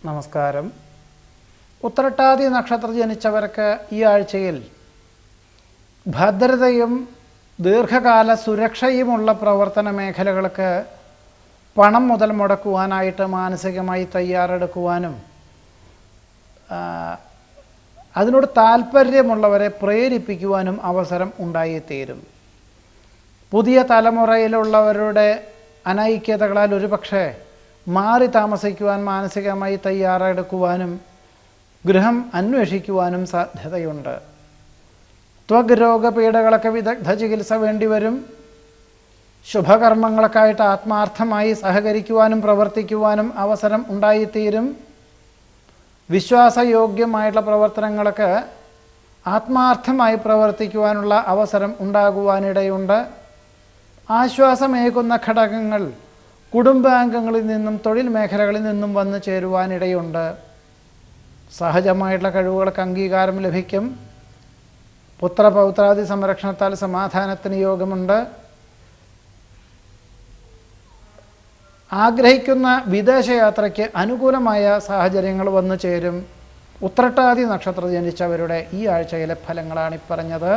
നമസ്കാരം. ഉത്രട്ടാതി നക്ഷത്ര ജനിച്ചവർക്ക് ഈ ആഴ്ചയിൽ ഭദ്രതയും ദീർഘകാല സുരക്ഷയുമുള്ള പ്രവർത്തന മേഖലകൾക്ക് പണം മുതൽ മുടക്കുവാനായിട്ട് മാനസികമായി തയ്യാറെടുക്കുവാനും അതിനോട് താല്പര്യമുള്ളവരെ പ്രേരിപ്പിക്കുവാനും അവസരം ഉണ്ടായിത്തീരും. പുതിയ തലമുറയിലുള്ളവരുടെ അനൈക്യതകളാൽ ഒരുപക്ഷെ മാറി താമസിക്കുവാൻ മാനസികമായി തയ്യാറെടുക്കുവാനും ഗൃഹം അന്വേഷിക്കുവാനും സാധ്യതയുണ്ട്. ത്വഗ് രോഗപീഠകളൊക്കെ വിദഗ്ധ ചികിത്സ വേണ്ടിവരും. ശുഭകർമ്മങ്ങൾക്കായിട്ട് ആത്മാർത്ഥമായി സഹകരിക്കുവാനും പ്രവർത്തിക്കുവാനും അവസരം ഉണ്ടായിത്തീരും. വിശ്വാസയോഗ്യമായിട്ടുള്ള പ്രവർത്തനങ്ങൾക്ക് ആത്മാർത്ഥമായി പ്രവർത്തിക്കുവാനുള്ള അവസരം ഉണ്ടാകുവാനിടയുണ്ട്. ആശ്വാസമേകുന്ന ഘടകങ്ങൾ കുടുംബാംഗങ്ങളിൽ നിന്നും തൊഴിൽ മേഖലകളിൽ നിന്നും വന്നു ചേരുവാനിടയുണ്ട്. സഹജമായിട്ടുള്ള കഴിവുകൾക്ക് അംഗീകാരം ലഭിക്കും. പുത്രപൗത്രാദി സംരക്ഷണത്താൽ സമാധാനത്തിന് യോഗമുണ്ട്. ആഗ്രഹിക്കുന്ന വിദേശയാത്രയ്ക്ക് അനുകൂലമായ സാഹചര്യങ്ങൾ വന്നു ചേരും. ഉത്രട്ടാതി നക്ഷത്രം ജനിച്ചവരുടെ ഈ ആഴ്ചയിലെ ഫലങ്ങളാണ് ഈ പറഞ്ഞത്.